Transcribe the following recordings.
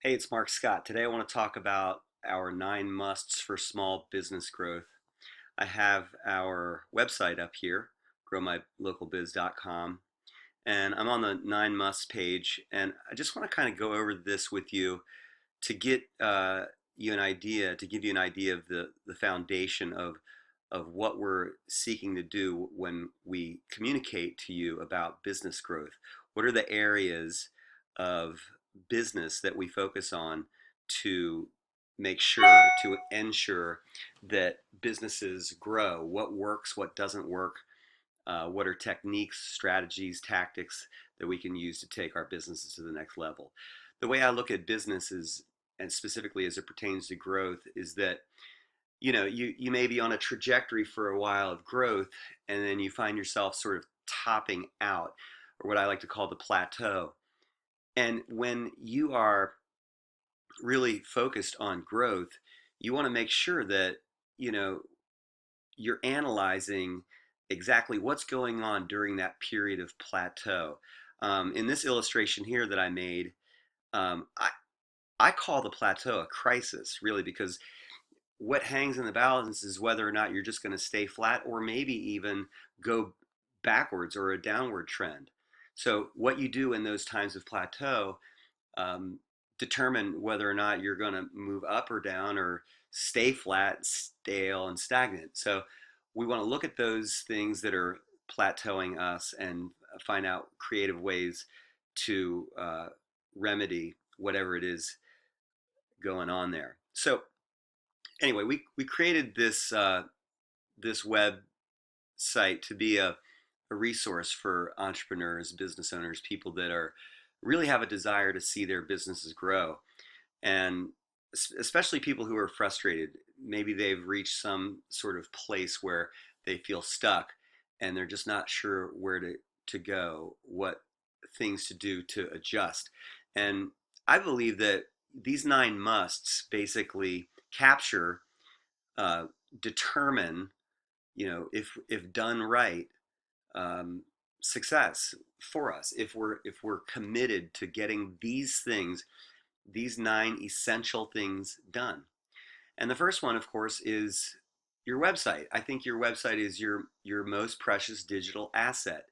Hey, it's Mark Scott. Today I want to talk about our 9 musts for small business growth. I have our website up here, growmylocalbiz.com, and I'm on the 9 musts page. And I just want to kind of go over this with you to get you an idea, to give you an idea of the foundation of what we're seeking to do when we communicate to you about business growth. What are the areas of business that we focus on to make sure, to ensure that businesses grow? What works, what doesn't work? What are techniques, strategies, tactics that we can use to take our businesses to the next level? The way I look at businesses, and specifically as it pertains to growth, is that you may be on a trajectory for a while of growth, and then you find yourself sort of topping out, or what I like to call the plateau. And when you are really focused on growth, you want to make sure that you know you're analyzing exactly what's going on during that period of plateau. In this illustration here that I made, I call the plateau a crisis, really, because what hangs in the balance is whether or not you're just going to stay flat or maybe even go backwards or a downward trend. So, what you do in those times of plateau um, determine whether or not you're going to move up or down or stay flat, stale, and stagnant. So we want to look at those things that are plateauing us and find out creative ways to remedy whatever it is going on there. So anyway, we created this web site to be a resource for entrepreneurs, business owners, people that are really have a desire to see their businesses grow, and especially people who are frustrated. Maybe they've reached some sort of place where they feel stuck and they're just not sure where to go, what things to do to adjust. And I believe that these 9 musts basically capture, uh, determine, if done right, um, success for us if we're committed to getting these things, these 9 essential things done. And the first one, of course, is your website. I think your website is your most precious digital asset.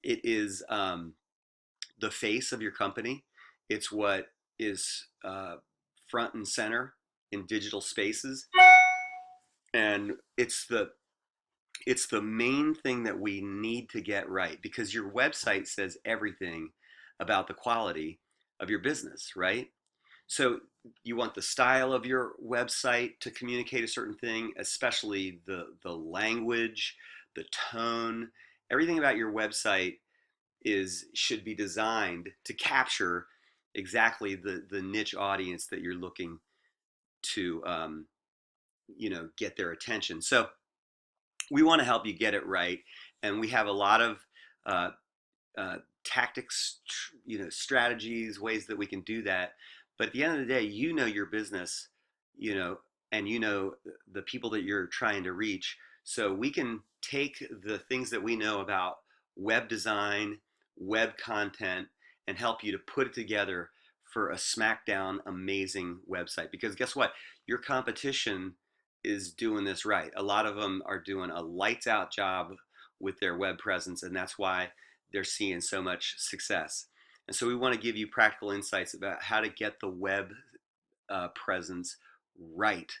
It is the face of your company. It's what is front and center in digital spaces, and it's the main thing that we need to get right, because your website says everything about the quality of your business, right? So you want the style of your website to communicate a certain thing, especially the language, the tone, everything about your website is should be designed to capture exactly the niche audience that you're looking to get their attention. So we want to help you get it right, and we have a lot of uh, tactics, strategies, ways that we can do that. But at the end of the day, your business, you know, and the people that you're trying to reach. So we can take the things that we know about web design, web content, and help you to put it together for a smackdown amazing website. Because guess what? Your competition is doing this right. A lot of them are doing a lights out job with their web presence, and that's why they're seeing so much success. And so we want to give you practical insights about how to get the web presence right.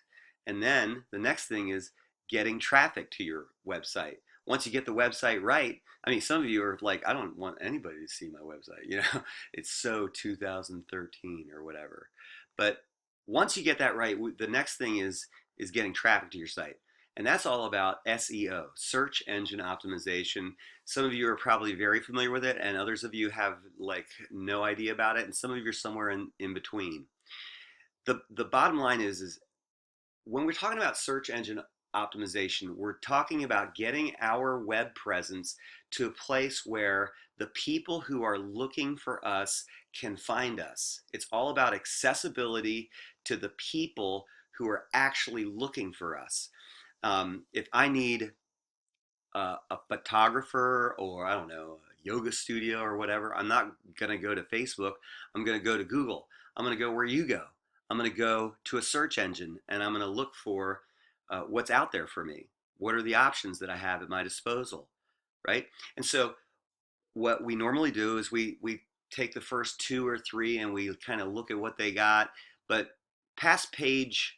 And then the next thing is getting traffic to your website. Once you get the website right, I mean, some of you are like, I don't want anybody to see my website. It's so 2013 or whatever. But once you get that right, the next thing is getting traffic to your site. And that's all about SEO, search engine optimization. Some of you are probably very familiar with it, and others of you have like no idea about it, and some of you are somewhere in between. The bottom line is when we're talking about search engine optimization, we're talking about getting our web presence to a place where the people who are looking for us can find us. It's all about accessibility to the people who are actually looking for us. If I need a photographer, or I don't know, a yoga studio or whatever, I'm not going to go to Facebook. I'm going to go to Google. I'm going to go where you go. I'm going to go to a search engine and I'm going to look for what's out there for me. What are the options that I have at my disposal, right? And so what we normally do is we take the first two or three and we kind of look at what they got, but past page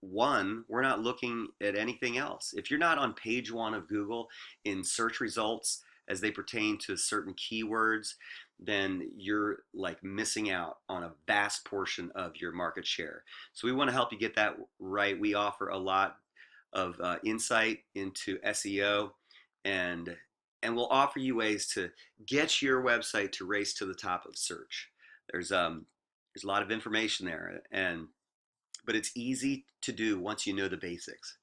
one, we're not looking at anything else. If you're not on page one of Google in search results as they pertain to certain keywords, then you're like missing out on a vast portion of your market share. So we want to help you get that right. We offer a lot of insight into SEO, and we'll offer you ways to get your website to race to the top of search. There's a lot of information there, and but it's easy to do once you know the basics.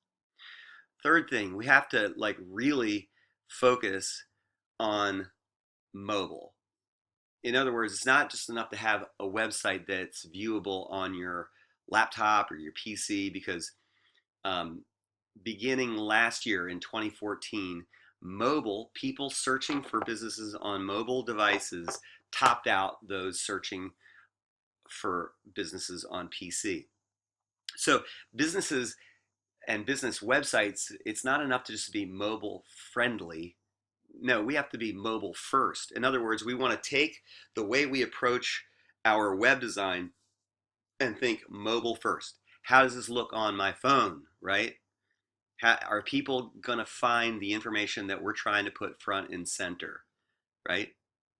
Third thing, we have to like really focus on mobile. In other words, it's not just enough to have a website that's viewable on your laptop or your PC because um, beginning last year in 2014, mobile people searching for businesses on mobile devices topped out those searching for businesses on PC. So businesses and business websites, it's not enough to just be mobile friendly. No, we have to be mobile first. In other words, we want to take the way we approach our web design and think mobile first. How does this look on my phone, right? Are people going to find the information that we're trying to put front and center, right?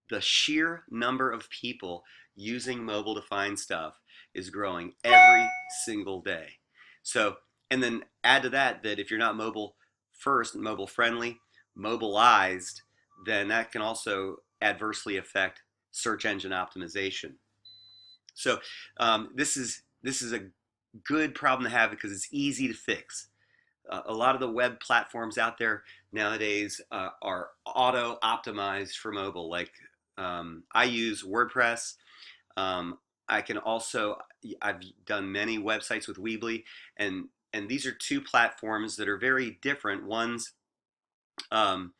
The sheer number of people using mobile to find stuff is growing every single day. So, and then add to that that if you're not mobile first, mobile friendly, mobilized, then that can also adversely affect search engine optimization. So this is a good problem to have because it's easy to fix. A lot of the web platforms out there nowadays are auto optimized for mobile. Like I use WordPress. Um, I can also I've done many websites with Weebly, and these are two platforms that are very different. One's um,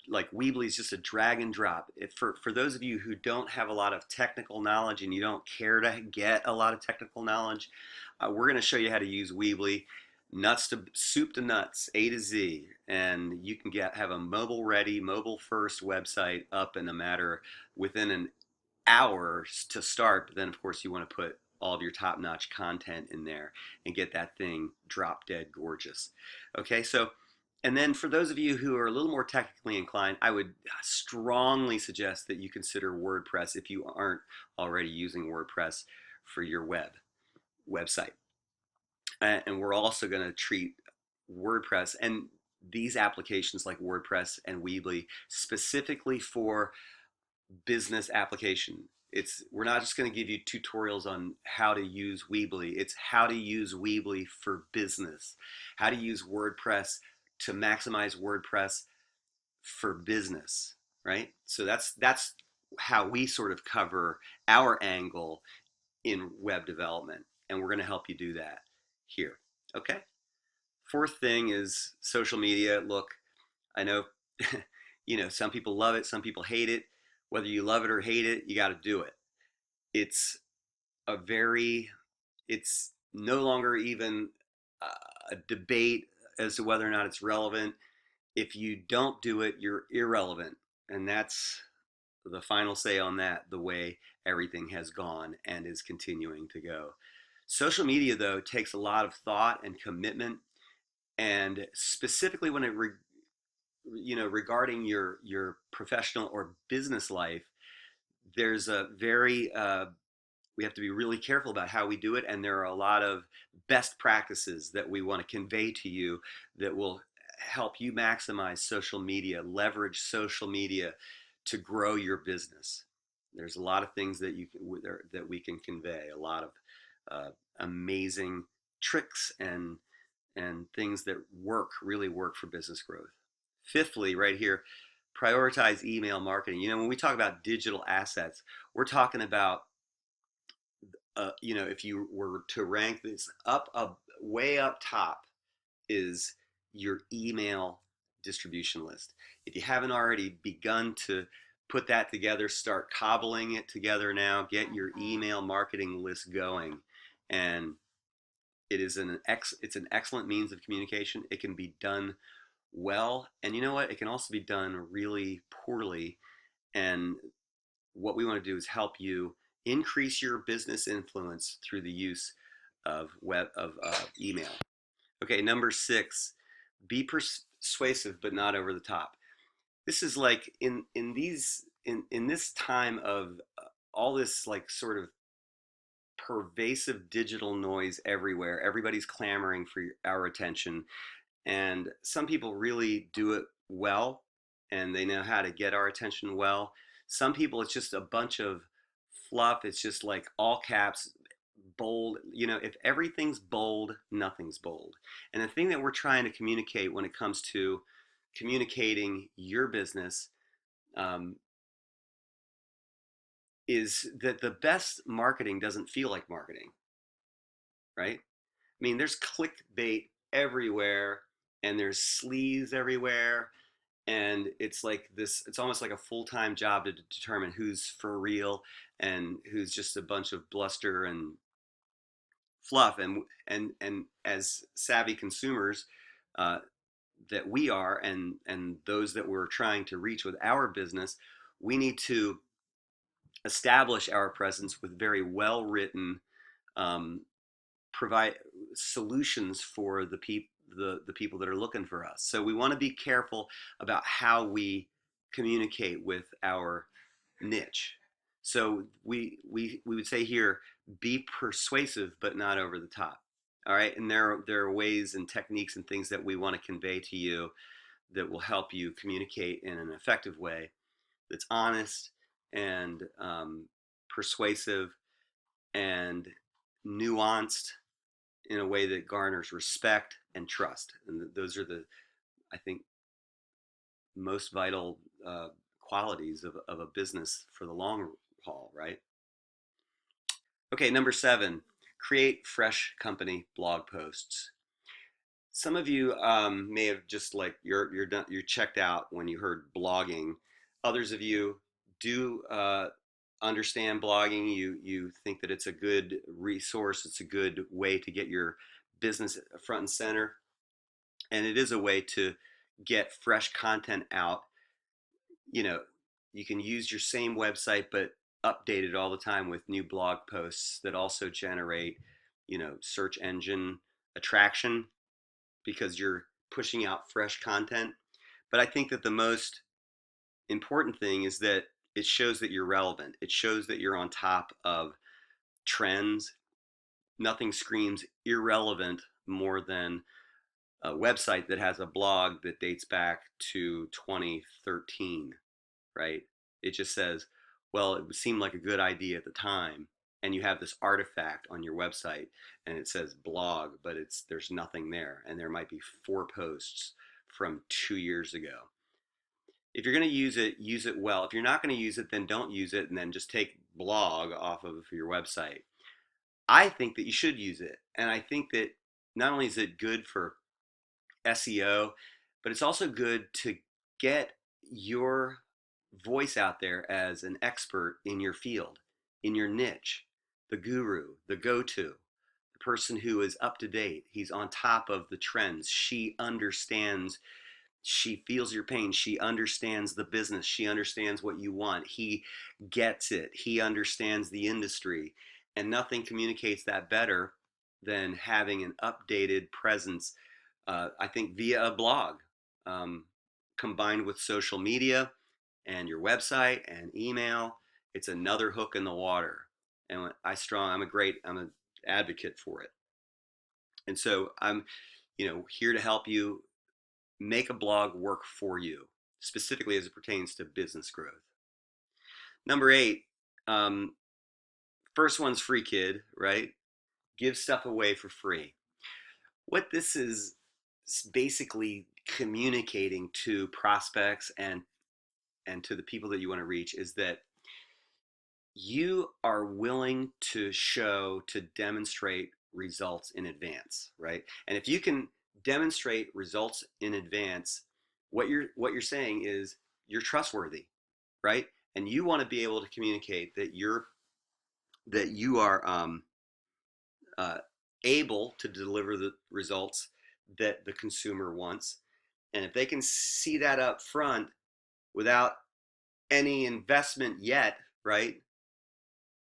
like Weebly is just a drag and drop. For those of you who don't have a lot of technical knowledge and you don't care to get a lot of technical knowledge, we're going to show you how to use Weebly, nuts to soup to nuts, A to Z, and you can have a mobile ready, mobile first website up in a matter within an hour to start. But then of course you want to put all of your top-notch content in there and get that thing drop dead gorgeous. Okay, so and then for those of you who are a little more technically inclined, I would strongly suggest that you consider WordPress if you aren't already using WordPress for your website. And we're also going to treat WordPress and these applications like WordPress and Weebly specifically for business application. We're not just going to give you tutorials on how to use Weebly. It's how to use Weebly for business, how to use WordPress to maximize WordPress for business, right? So that's how we sort of cover our angle in web development, and we're going to help you do that here. Okay. Fourth thing is social media. Look, I know some people love it, some people hate it. Whether you love it or hate it, you got to do it. It's a very it's no longer even a debate as to whether or not it's relevant. If you don't do it, you're irrelevant. And that's the final say on that, the way everything has gone and is continuing to go. Social media, though, takes a lot of thought and commitment. And specifically when regarding your professional or business life, there's a very we have to be really careful about how we do it, and there are a lot of best practices that we want to convey to you that will help you maximize social media, leverage social media to grow your business. There's a lot of things that that we can convey, a lot of amazing tricks and things that really work for business growth. Fifthly, right here, prioritize email marketing. When we talk about digital assets, we're talking about if you were to rank this way up top is your email distribution list. If you haven't already begun to put that together, start cobbling it together now, get your email marketing list going. And it's an excellent means of communication. It can be done well, and you know what? It can also be done really poorly. And what we want to do is help you increase your business influence through the use of email. Okay, number 6, be persuasive but not over the top. This is like in this time of all this like sort of pervasive digital noise everywhere. Everybody's clamoring for our attention, and some people really do it well, and they know how to get our attention well. Some people, it's just a bunch of fluff. It's just like all caps, bold. If everything's bold, nothing's bold. And the thing that we're trying to communicate when it comes to communicating your business, um, is that the best marketing doesn't feel like marketing, right? I mean, there's clickbait everywhere, and there's sleaze everywhere, and it's like this. It's almost like a full-time job to determine who's for real and who's just a bunch of bluster and fluff. And as savvy consumers uh, that we are, and those that we're trying to reach with our business, we need to establish our presence with very well written, um, provide solutions for the people that are looking for us. So we want to be careful about how we communicate with our niche. So we would say here, be persuasive but not over the top. All right, and there are ways and techniques and things that we want to convey to you that will help you communicate in an effective way that's honest and persuasive and nuanced in a way that garners respect and trust. And those are the, I think, most vital qualities of a business for the long haul, right? Okay, number 7, create fresh company blog posts. Some of you may have just like you're done, you're checked out when you heard blogging. Others of you do understand blogging. You think that it's a good resource. It's a good way to get your business front and center, and it is a way to get fresh content out. You know, you can use your same website but update it all the time with new blog posts that also generate, search engine attraction because you're pushing out fresh content. But I think that the most important thing is that it shows that you're relevant. It shows that you're on top of trends. Nothing screams irrelevant more than a website that has a blog that dates back to 2013, right? It just says, well, it seemed like a good idea at the time. And you have this artifact on your website and it says blog, but there's nothing there. And there might be 4 posts from 2 years ago. If you're going to use it well. If you're not going to use it, then don't use it and then just take blog off of your website. I think that you should use it. And I think that not only is it good for SEO, but it's also good to get your voice out there as an expert in your field, in your niche, the guru, the go-to, the person who is up to date. He's on top of the trends. She understands, she feels your pain. She understands the business. She understands what you want. He gets it. He understands the industry. And nothing communicates that better than having an updated presence, I think, via a blog, um, combined with social media and your website and email. It's another hook in the water. And I'm an advocate for it. And so I'm, here to help you make a blog work for you, specifically as it pertains to business growth. Number 8, first one's free, kid, right? Give stuff away for free. What this is basically communicating to prospects and to the people that you want to reach is that you are willing to demonstrate results in advance, right? And if you can demonstrate results in advance, what you're saying is you're trustworthy, right? and you want to be able to communicate that you are uh, able to deliver the results that the consumer wants. And if they can see that up front without any investment yet, right?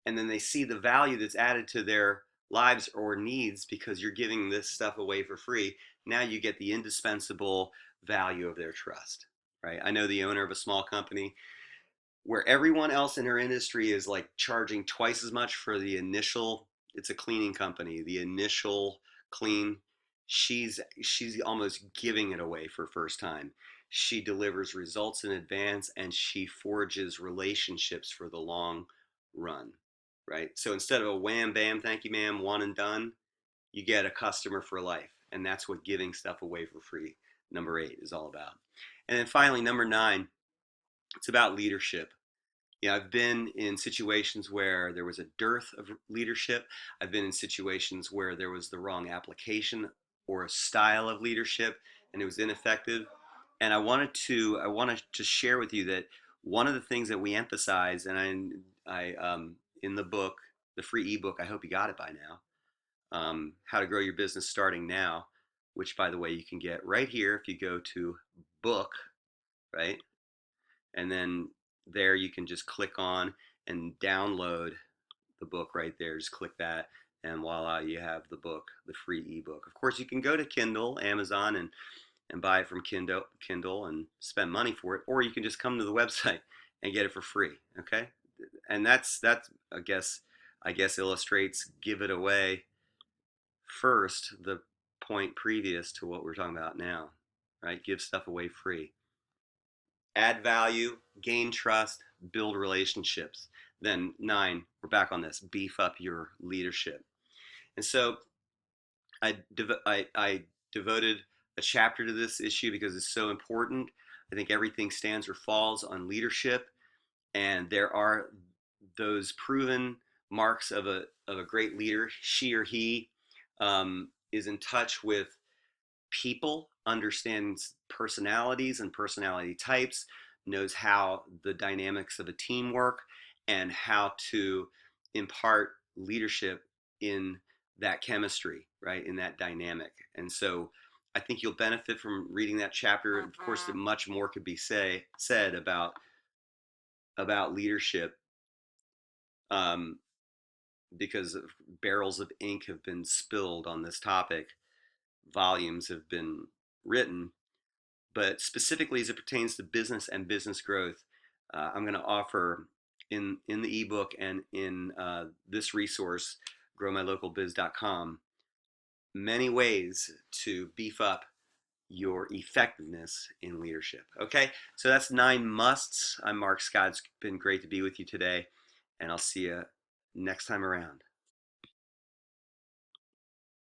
And then they see the value that's added to their lives or needs because you're giving this stuff away for free. Now you get the indispensable value of their trust, right? I know the owner of a small company where everyone else in her industry is like charging twice as much for the initial, it's a cleaning company, the initial clean. She's almost giving it away for first time. She delivers results in advance and she forges relationships for the long run, right? So instead of a wham bam thank you ma'am one and done, you get a customer for life. And that's what giving stuff away for free, number 8, is all about. And then finally, number 9, it's about leadership. I've been in situations where there was a dearth of leadership. I've been in situations where there was the wrong application or a style of leadership and it was ineffective. And I wanted to share with you that one of the things that we emphasize, and I in the book, the free ebook, I hope you got it by now, How to Grow Your Business Starting Now, which by the way you can get right here if you go to book, right? And then there you can just click on and download the book right there. Just click that, and voila, you have the book, the free ebook. Of course, you can go to Kindle, Amazon, and buy it from Kindle and spend money for it, or you can just come to the website and get it for free. Okay, and that's I guess illustrates give it away first, the point previous to what we're talking about now, right? Give stuff away free. Add value, gain trust, build relationships. Then 9, we're back on this, beef up your leadership. And so I devoted a chapter to this issue because it's so important. I think everything stands or falls on leadership, and there are those proven marks of a great leader. She or he is in touch with people, understands personalities and personality types, knows how the dynamics of a team work, and how to impart leadership in that chemistry, right? In that dynamic. And so I think you'll benefit from reading that chapter. Of course, much more could be said about leadership, um, because barrels of ink have been spilled on this topic, volumes have been written. But specifically as it pertains to business and business growth, I'm going to offer in the ebook and in this resource, growmylocalbiz.com, many ways to beef up your effectiveness in leadership. Okay, so that's 9 musts. I'm Mark Scott. It's been great to be with you today, and I'll see you next time around.